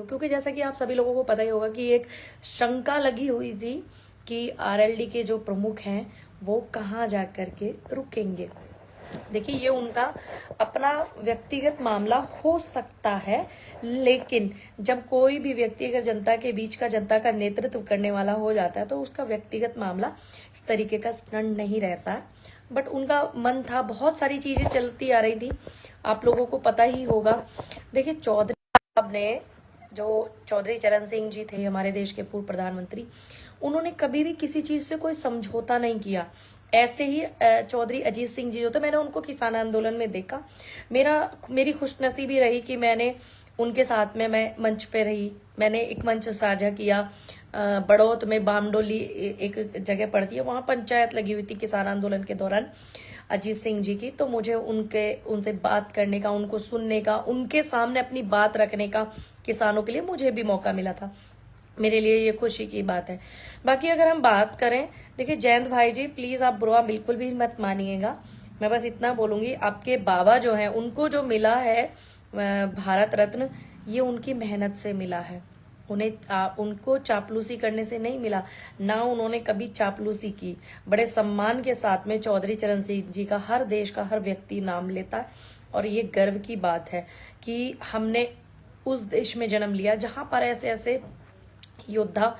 क्योंकि जैसा कि आप सभी लोगों को पता ही होगा कि एक शंका लगी हुई थी कि आरएलडी के जो प्रमुख हैं वो कहाँ जा करके रुकेंगे। देखिए, ये उनका अपना व्यक्तिगत मामला हो सकता है, लेकिन जब कोई भी व्यक्ति अगर जनता के बीच का, जनता का नेतृत्व करने वाला हो जाता है तो उसका व्यक्तिगत मामला इस तरीके का स्टंट नहीं रहता है। बट उनका मन था, बहुत सारी चीजें चलती आ रही थी, आप लोगों को पता ही होगा। देखिए, चौधरी साहब ने, जो चौधरी चरण सिंह जी थे हमारे देश के पूर्व प्रधानमंत्री, उन्होंने कभी भी किसी चीज से कोई समझौता नहीं किया। ऐसे ही चौधरी अजीत सिंह जी जो थे, मैंने उनको किसान आंदोलन में देखा। मेरी खुशनसीबी रही कि मैंने उनके साथ में, मैं मंच पे रही, मैंने एक मंच साझा किया। बड़ौत में बामडोली एक जगह पड़ती है, वहां पंचायत लगी हुई थी किसान आंदोलन के दौरान अजीत सिंह जी की। तो मुझे उनसे बात करने का, उनको सुनने का, उनके सामने अपनी बात रखने का किसानों के लिए मुझे भी मौका मिला था। मेरे लिए ये खुशी की बात है। बाकी अगर हम बात करें, देखिए जयंत भाई जी, प्लीज आप बुरा बिल्कुल भी मत मानिएगा। मैं बस इतना बोलूंगी, आपके बाबा जो हैं उनको जो मिला है भारत रत्न, ये उनकी मेहनत से मिला है। उनको चापलूसी करने से नहीं मिला, ना उन्होंने कभी चापलूसी की। बड़े सम्मान के साथ में चौधरी चरण सिंह जी का हर देश का हर व्यक्ति नाम लेता है, और ये गर्व की बात है कि हमने उस देश में जन्म लिया जहां पर ऐसे ऐसे योद्धा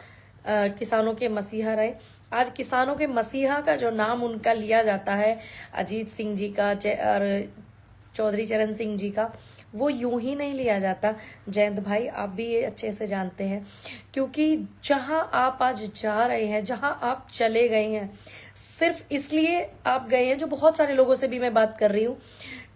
किसानों के मसीहा रहे। आज किसानों के मसीहा का जो नाम उनका लिया जाता है, अजीत सिंह जी का और चौधरी चरण सिंह जी का, वो यूं ही नहीं लिया जाता। जयंत भाई, आप भी ये अच्छे से जानते हैं, क्योंकि जहां आप आज जा रहे हैं, जहां आप चले गए हैं, सिर्फ इसलिए आप गए हैं, जो बहुत सारे लोगों से भी मैं बात कर रही हूँ,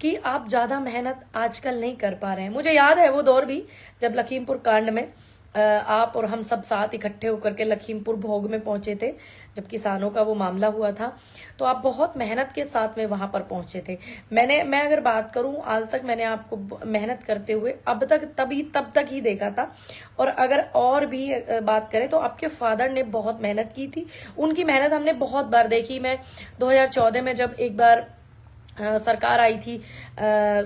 कि आप ज्यादा मेहनत आजकल नहीं कर पा रहे हैं। मुझे याद है वो दौर भी, जब लखीमपुर कांड में आप और हम सब साथ इकट्ठे होकर के लखीमपुर भोग में पहुंचे थे, जब किसानों का वो मामला हुआ था, तो आप बहुत मेहनत के साथ में वहां पर पहुंचे थे। मैं अगर बात करूं, आज तक मैंने आपको मेहनत करते हुए अब तक तब तक ही देखा था। और अगर और भी बात करें तो आपके फादर ने बहुत मेहनत की थी, उनकी मेहनत हमने बहुत बार देखी। मैं 2014 में जब एक बार सरकार आई थी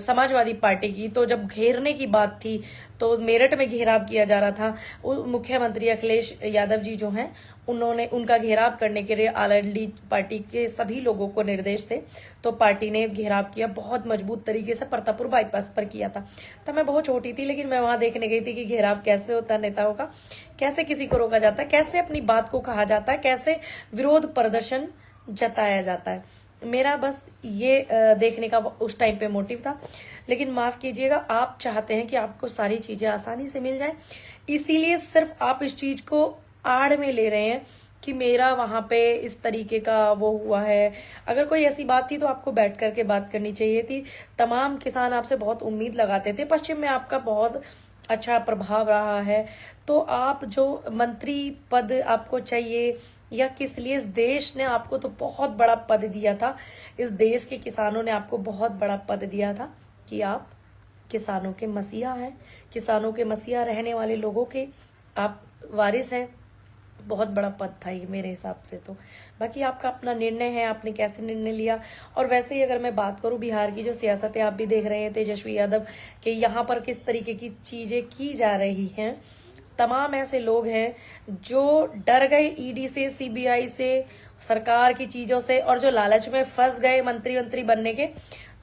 समाजवादी पार्टी की, तो जब घेरने की बात थी, तो मेरठ में घेराव किया जा रहा था। मुख्यमंत्री अखिलेश यादव जी जो हैं, उन्होंने उनका घेराव करने के लिए आरएलडी पार्टी के सभी लोगों को निर्देश थे, तो पार्टी ने घेराव किया, बहुत मजबूत तरीके से परतापुर बाईपास पर किया था। तब मैं बहुत छोटी थी, लेकिन मैं वहां देखने गई थी कि घेराव कैसे होता है नेताओं का, कैसे किसी को रोका जाता है, कैसे अपनी बात को कहा जाता है, कैसे विरोध प्रदर्शन जताया जाता है। मेरा बस ये देखने का उस टाइम पे मोटिव था। लेकिन माफ कीजिएगा, आप चाहते हैं कि आपको सारी चीजें आसानी से मिल जाए, इसीलिए सिर्फ आप इस चीज को आड़ में ले रहे हैं कि मेरा वहां पे इस तरीके का वो हुआ है। अगर कोई ऐसी बात थी तो आपको बैठ करके बात करनी चाहिए थी। तमाम किसान आपसे बहुत उम्मीद लगाते थे, पश्चिम में आपका बहुत अच्छा प्रभाव रहा है, तो आप जो मंत्री पद आपको चाहिए, या किस लिए, इस देश ने आपको तो बहुत बड़ा पद दिया था, इस देश के किसानों ने आपको बहुत बड़ा पद दिया था कि आप किसानों के मसीहा हैं, किसानों के मसीहा रहने वाले लोगों के आप वारिस हैं। बहुत बड़ा पद था ये मेरे हिसाब से तो। बाकी आपका अपना निर्णय है, आपने कैसे निर्णय लिया। और वैसे ही अगर मैं बात करूं, बिहार की जो सियासत है, आप भी देख रहे हैं तेजस्वी यादव के यहाँ पर किस तरीके की चीजें की जा रही हैं। तमाम ऐसे लोग हैं जो डर गए ईडी से, सीबीआई से, सरकार की चीजों से, और जो लालच में फंस गए मंत्री बनने के,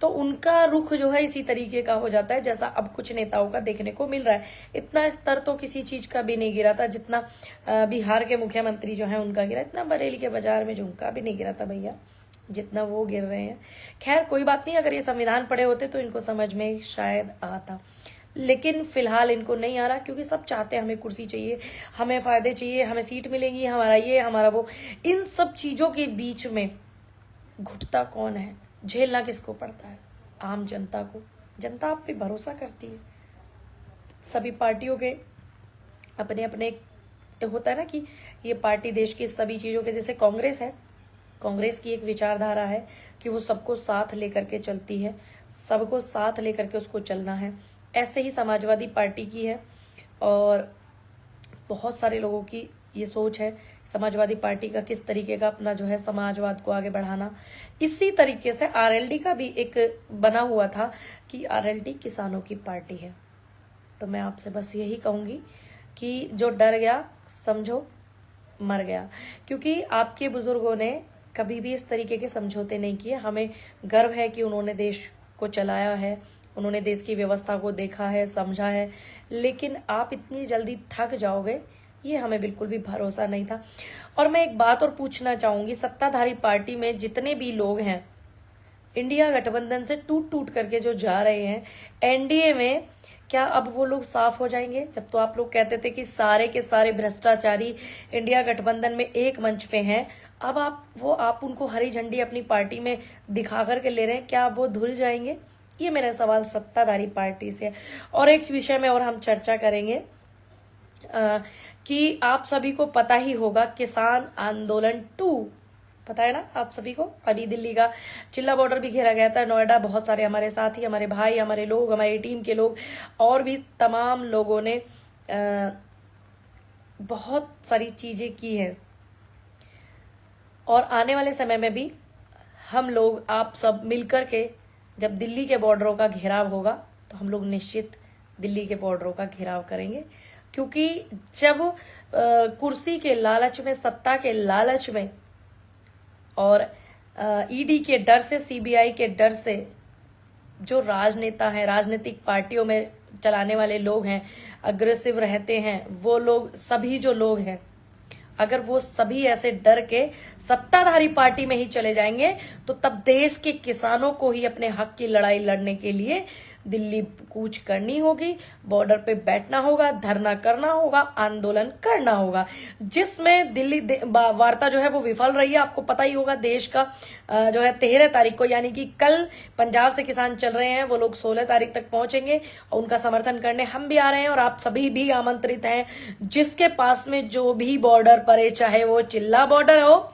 तो उनका रुख जो है इसी तरीके का हो जाता है जैसा अब कुछ नेताओं का देखने को मिल रहा है। इतना स्तर तो किसी चीज का भी नहीं गिरा था जितना बिहार के मुख्यमंत्री जो है उनका गिरा, इतना बरेली के बाजार में झुमका भी नहीं गिरा था भैया जितना वो गिर रहे हैं। खैर कोई बात नहीं, अगर ये संविधान पढ़े होते तो इनको समझ में शायद आता, लेकिन फिलहाल इनको नहीं आ रहा, क्योंकि सब चाहते हैं हमें कुर्सी चाहिए, हमें फायदे चाहिए, हमें सीट मिलेगी, हमारा ये हमारा वो। इन सब चीजों के बीच में घुटता कौन है, झेलना किसको पड़ता है? आम जनता को। जनता आप पे भरोसा करती है। सभी पार्टियों के अपने अपने होता है ना कि ये पार्टी देश की सभी चीजों के, जैसे कांग्रेस है, कांग्रेस की एक विचारधारा है कि वो सबको साथ लेकर के चलती है, सबको साथ लेकर के उसको चलना है। ऐसे ही समाजवादी पार्टी की है, और बहुत सारे लोगों की ये सोच है समाजवादी पार्टी का किस तरीके का अपना जो है समाजवाद को आगे बढ़ाना। इसी तरीके से आरएलडी का भी एक बना हुआ था कि आरएलडी किसानों की पार्टी है। तो मैं आपसे बस यही कहूंगी कि जो डर गया समझो मर गया, क्योंकि आपके बुजुर्गों ने कभी भी इस तरीके के समझौते नहीं किए। हमें गर्व है कि उन्होंने देश को चलाया है, उन्होंने देश की व्यवस्था को देखा है, समझा है, लेकिन आप इतनी जल्दी थक जाओगे ये हमें बिल्कुल भी भरोसा नहीं था। और मैं एक बात और पूछना चाहूंगी, सत्ताधारी पार्टी में जितने भी लोग हैं इंडिया गठबंधन से टूट टूट करके जो जा रहे हैं एनडीए में, क्या अब वो लोग साफ हो जाएंगे? जब तो आप लोग कहते थे कि सारे के सारे भ्रष्टाचारी इंडिया गठबंधन में एक मंच पे हैं, अब आप उनको हरी झंडी अपनी पार्टी में दिखा करके ले रहे हैं, क्या वो धुल जाएंगे? ये मेरा सवाल सत्ताधारी पार्टी से है। और एक विषय में और हम चर्चा करेंगे कि आप सभी को पता ही होगा किसान आंदोलन 2, पता है ना आप सभी को? अभी दिल्ली का चिल्ला बॉर्डर भी घेरा गया था, नोएडा बहुत सारे हमारे साथी, हमारे भाई, हमारे लोग, हमारी टीम के लोग और भी तमाम लोगों ने बहुत सारी चीजें की हैं। और आने वाले समय में भी हम लोग आप सब मिलकर के जब दिल्ली के बॉर्डरों का घेराव होगा तो हम लोग निश्चित दिल्ली के बॉर्डरों का घेराव करेंगे, क्योंकि जब कुर्सी के लालच में, सत्ता के लालच में और ईडी के डर से, सीबीआई के डर से जो राजनेता हैं, राजनीतिक पार्टियों में चलाने वाले लोग हैं, अग्रेसिव रहते हैं, वो लोग सभी जो लोग हैं, अगर वो सभी ऐसे डर के सत्ताधारी पार्टी में ही चले जाएंगे तो तब देश के किसानों को ही अपने हक की लड़ाई लड़ने के लिए दिल्ली कूच करनी होगी, बॉर्डर पे बैठना होगा, धरना करना होगा, आंदोलन करना होगा, जिसमें दिल्ली वार्ता जो है वो विफल रही है। आपको पता ही होगा देश का जो है 13 तारीख को, यानी कि कल पंजाब से किसान चल रहे हैं, वो लोग 16 तारीख तक पहुंचेंगे और उनका समर्थन करने हम भी आ रहे हैं और आप सभी भी आमंत्रित हैं। जिसके पास में जो भी बॉर्डर पड़े, चाहे वो चिल्ला बॉर्डर हो,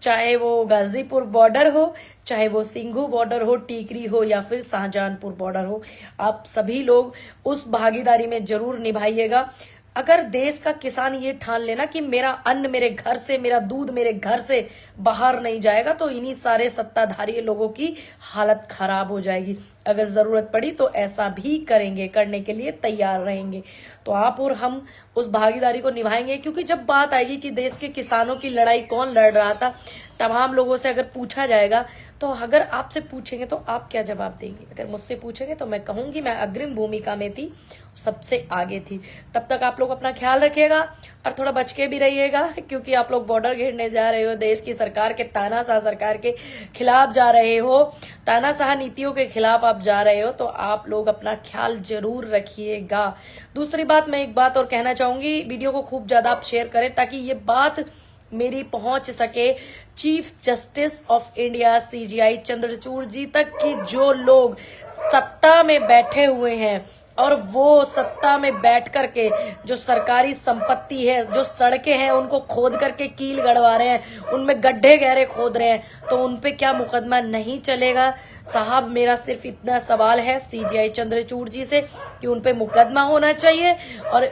चाहे वो गाजीपुर बॉर्डर हो, चाहे वो सिंघू बॉर्डर हो, टीकरी हो या फिर शाहजहांपुर बॉर्डर हो, आप सभी लोग उस भागीदारी में जरूर निभाइएगा। अगर देश का किसान ये ठान लेना कि मेरा अन्न मेरे घर से, मेरा दूध मेरे घर से बाहर नहीं जाएगा, तो इन्हीं सारे सत्ताधारी लोगों की हालत खराब हो जाएगी। अगर जरूरत पड़ी तो ऐसा भी करेंगे, करने के लिए तैयार रहेंगे। तो आप और हम उस भागीदारी को निभाएंगे, क्योंकि जब बात आएगी कि देश के किसानों की लड़ाई कौन लड़ रहा था, तमाम लोगों से अगर पूछा जाएगा, तो अगर आपसे पूछेंगे तो आप क्या जवाब देंगे? अगर मुझसे पूछेंगे तो मैं कहूंगी मैं अग्रिम भूमिका में थी, सबसे आगे थी। तब तक आप लोग अपना ख्याल रखिएगा और थोड़ा बच के भी रहिएगा, क्योंकि आप लोग बॉर्डर घेरने जा रहे हो, देश की सरकार के, तानाशाह सरकार के खिलाफ जा रहे हो, तानाशाह नीतियों के खिलाफ आप जा रहे हो, तो आप लोग अपना ख्याल जरूर रखिएगा। दूसरी बात, मैं एक बात और कहना चाहूंगी, वीडियो को खूब ज्यादा आप शेयर करें ताकि ये बात मेरी पहुंच सके chief justice of India CJI Chandrachud ji तक, कि जो लोग सत्ता में बैठे हुए हैं और वो सत्ता में बैठ करके जो सरकारी संपत्ति है, जो सड़कें हैं, उनको खोद करके कील गड़वा रहे हैं, उनमें गड्ढे गहरे खोद रहे हैं, तो उनपे क्या मुकदमा नहीं चलेगा? साहब, मेरा सिर्फ इतना सवाल है सीजीआई चंद्रचूड़ जी से कि उनपे मुकदमा होना चाहिए, और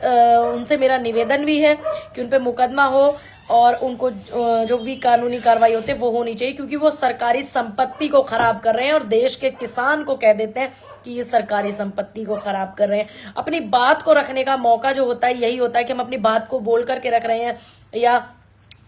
उनसे मेरा निवेदन भी है कि उनपे मुकदमा हो और उनको जो भी कानूनी कार्रवाई होती है वो होनी चाहिए, क्योंकि वो सरकारी संपत्ति को खराब कर रहे हैं और देश के किसान को कह देते हैं कि ये सरकारी संपत्ति को खराब कर रहे हैं। अपनी बात को रखने का मौका जो होता है यही होता है कि हम अपनी बात को बोल करके रख रहे हैं, या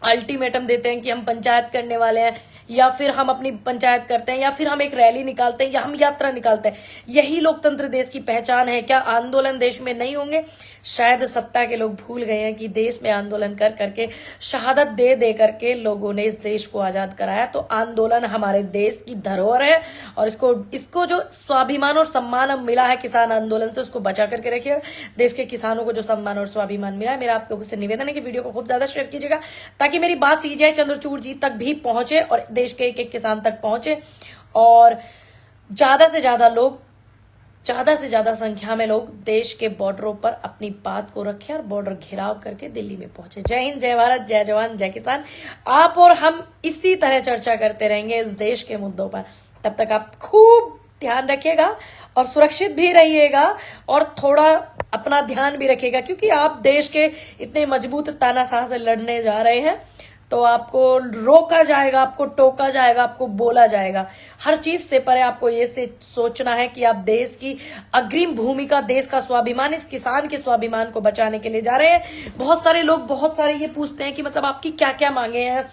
अल्टीमेटम देते हैं कि हम पंचायत करने वाले हैं, या फिर हम अपनी पंचायत करते हैं, या फिर हम एक रैली निकालते हैं, या हम यात्रा निकालते हैं। यही लोकतंत्र देश की पहचान है। क्या आंदोलन देश में नहीं होंगे? शायद सत्ता के लोग भूल गए हैं कि देश में आंदोलन कर करके, शहादत दे दे करके लोगों ने इस देश को आजाद कराया। तो आंदोलन हमारे देश की धरोहर है और इसको जो स्वाभिमान और सम्मान मिला है किसान आंदोलन से, उसको बचा करके रखिए। देश के किसानों को जो सम्मान और स्वाभिमान मिला है, मेरा आप लोगों से निवेदन है कि वीडियो को खूब ज्यादा शेयर कीजिएगा ताकि मेरी बात सीजीआई चंद्रचूड़ जी तक भी पहुंचे और देश के एक एक किसान तक पहुंचे, और ज्यादा से ज्यादा संख्या में लोग देश के बॉर्डरों पर अपनी बात को रखें और बॉर्डर घेराव करके दिल्ली में पहुंचे। जय हिंद, जय भारत, जय जवान, जय किसान। आप और हम इसी तरह चर्चा करते रहेंगे इस देश के मुद्दों पर। तब तक आप खूब ध्यान रखिएगा और सुरक्षित भी रहिएगा और थोड़ा अपना ध्यान भी रखिएगा, क्योंकि आप देश के इतने मजबूत तानाशाह से लड़ने जा रहे हैं। तो आपको रोका जाएगा, आपको टोका जाएगा, आपको बोला जाएगा। हर चीज से परे आपको ये से सोचना है कि आप देश की अग्रिम भूमिका, देश का स्वाभिमान, इस किसान के स्वाभिमान को बचाने के लिए जा रहे हैं। बहुत सारे लोग बहुत सारे ये पूछते हैं कि मतलब आपकी क्या क्या मांगे हैं,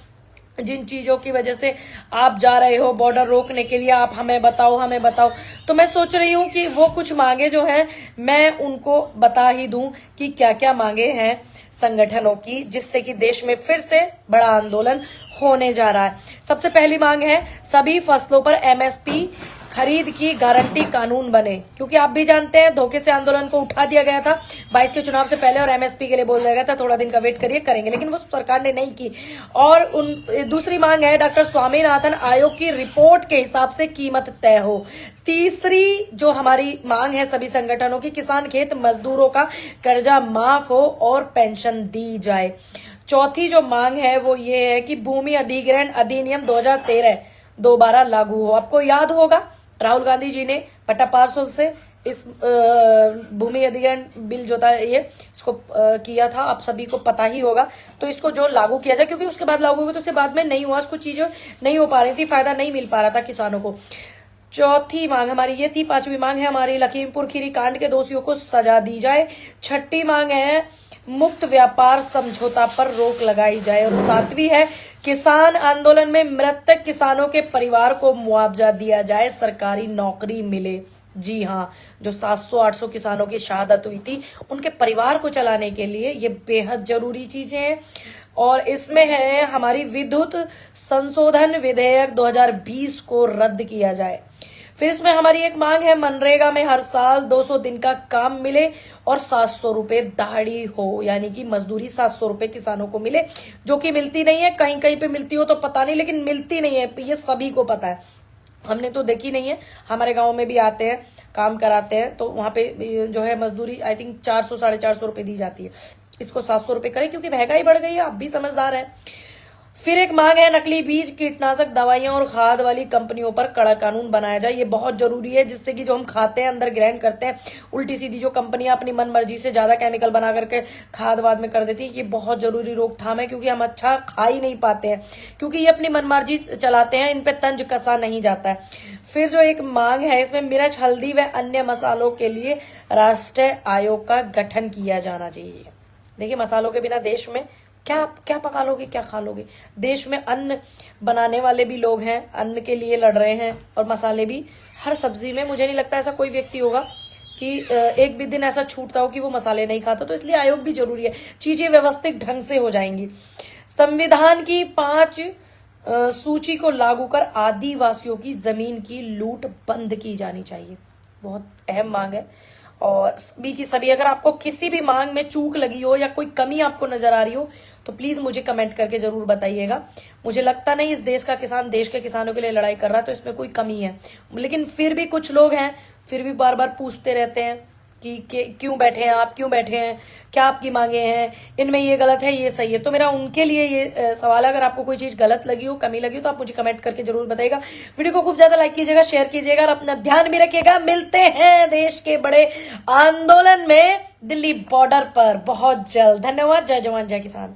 जिन चीजों की वजह से आप जा रहे हो बॉर्डर रोकने के लिए, आप हमें बताओ, हमें बताओ। तो मैं सोच रही हूं कि वो कुछ मांगे जो है मैं उनको बता ही दूं कि क्या क्या मांगे हैं संगठनों की, जिससे कि देश में फिर से बड़ा आंदोलन होने जा रहा है। सबसे पहली मांग है सभी फसलों पर एमएसपी खरीद की गारंटी कानून बने, क्योंकि आप भी जानते हैं धोखे से आंदोलन को उठा दिया गया था 22 के चुनाव से पहले और एमएसपी के लिए बोल दिया गया था थोड़ा दिन का वेट करिए, करेंगे, लेकिन वो सरकार ने नहीं की। और दूसरी मांग है डॉक्टर स्वामीनाथन आयोग की रिपोर्ट के हिसाब से कीमत तय हो। तीसरी जो हमारी मांग है सभी संगठनों की, किसान खेत मजदूरों का कर्जा माफ हो और पेंशन दी जाए। चौथी जो मांग है वो ये है कि भूमि अधिग्रहण अधिनियम 2013 दोबारा लागू हो। आपको याद होगा राहुल गांधी जी ने पट्टा पार्सल से इस भूमि अधिग्रहण बिल जो था ये इसको किया था, आप सभी को पता ही होगा। तो इसको जो लागू किया जाए, क्योंकि उसके बाद लागू हुआ तो उसके बाद में नहीं हुआ, कुछ चीजें नहीं हो पा रही थी, फायदा नहीं मिल पा रहा था किसानों को। चौथी मांग हमारी ये थी। पांचवी मांग है हमारी लखीमपुर खीरी कांड के दोषियों को सजा दी जाए। छठी मांग है मुक्त व्यापार समझौता पर रोक लगाई जाए। और सातवीं है किसान आंदोलन में मृतक किसानों के परिवार को मुआवजा दिया जाए, सरकारी नौकरी मिले। जी हाँ, जो 700-800 किसानों की शहादत हुई थी उनके परिवार को चलाने के लिए ये बेहद जरूरी चीजें हैं। और इसमें है हमारी विद्युत संशोधन विधेयक 2020 को रद्द किया जाए। फिर इसमें हमारी एक मांग है मनरेगा में हर साल 200 दिन का काम मिले और 700 रुपए दाढ़ी हो, यानी कि मजदूरी 700 रुपए किसानों को मिले, जो कि मिलती नहीं है। कहीं कहीं पे मिलती हो तो पता नहीं, लेकिन मिलती नहीं है, ये सभी को पता है। हमने तो देखी नहीं है, हमारे गांव में भी आते हैं काम कराते हैं तो वहां पे जो है मजदूरी आई थिंक 400-450 रुपए दी जाती है। इसको 700 रुपए करें, क्योंकि महंगाई बढ़ गई है, आप भी समझदार है। फिर एक मांग है नकली बीज, कीटनाशक दवाइयां और खाद वाली कंपनियों पर कड़ा कानून बनाया जाए। ये बहुत जरूरी है, जिससे कि जो हम खाते हैं अंदर ग्रहण करते हैं, उल्टी सीधी जो कंपनियां अपनी मन मर्जी से ज्यादा केमिकल बना करके खाद वाद में कर देती है, ये बहुत जरूरी रोकथाम है, क्योंकि हम अच्छा खा ही नहीं पाते हैं, क्योंकि ये अपनी मन मर्जी चलाते हैं, इन पे तंज कसा नहीं जाता है। फिर जो एक मांग है इसमें मिर्च, हल्दी व अन्य मसालों के लिए राष्ट्रीय आयोग का गठन किया जाना चाहिए। देखिए मसालों के बिना देश में क्या क्या पका लोगे, क्या खा लोगे। देश में अन्न बनाने वाले भी लोग हैं, अन्न के लिए लड़ रहे हैं, और मसाले भी हर सब्जी में। मुझे नहीं लगता ऐसा कोई व्यक्ति होगा कि एक भी दिन ऐसा छूटता हो कि वो मसाले नहीं खाता। तो इसलिए आयोग भी जरूरी है, चीजें व्यवस्थित ढंग से हो जाएंगी। संविधान की 5 सूची को लागू कर आदिवासियों की जमीन की लूट बंद की जानी चाहिए। बहुत अहम मांग है। और सभी की सभी, अगर आपको किसी भी मांग में चूक लगी हो या कोई कमी आपको नजर आ रही हो तो प्लीज मुझे कमेंट करके जरूर बताइएगा। मुझे लगता नहीं इस देश का किसान देश के किसानों के लिए लड़ाई कर रहा है, तो इसमें कोई कमी है, लेकिन फिर भी कुछ लोग हैं फिर भी बार बार पूछते रहते हैं कि क्यों बैठे हैं आप, क्यों बैठे हैं, क्या आपकी मांगे हैं, इनमें ये गलत है, ये सही है। तो मेरा उनके लिए ये सवाल है, अगर आपको कोई चीज गलत लगी हो, कमी लगी हो, तो आप मुझे कमेंट करके जरूर बताइएगा। वीडियो को खूब ज्यादा लाइक कीजिएगा, शेयर कीजिएगा और अपना ध्यान भी रखिएगा। मिलते हैं देश के बड़े आंदोलन में दिल्ली बॉर्डर पर बहुत जल्द। धन्यवाद। जय जवान जय किसान।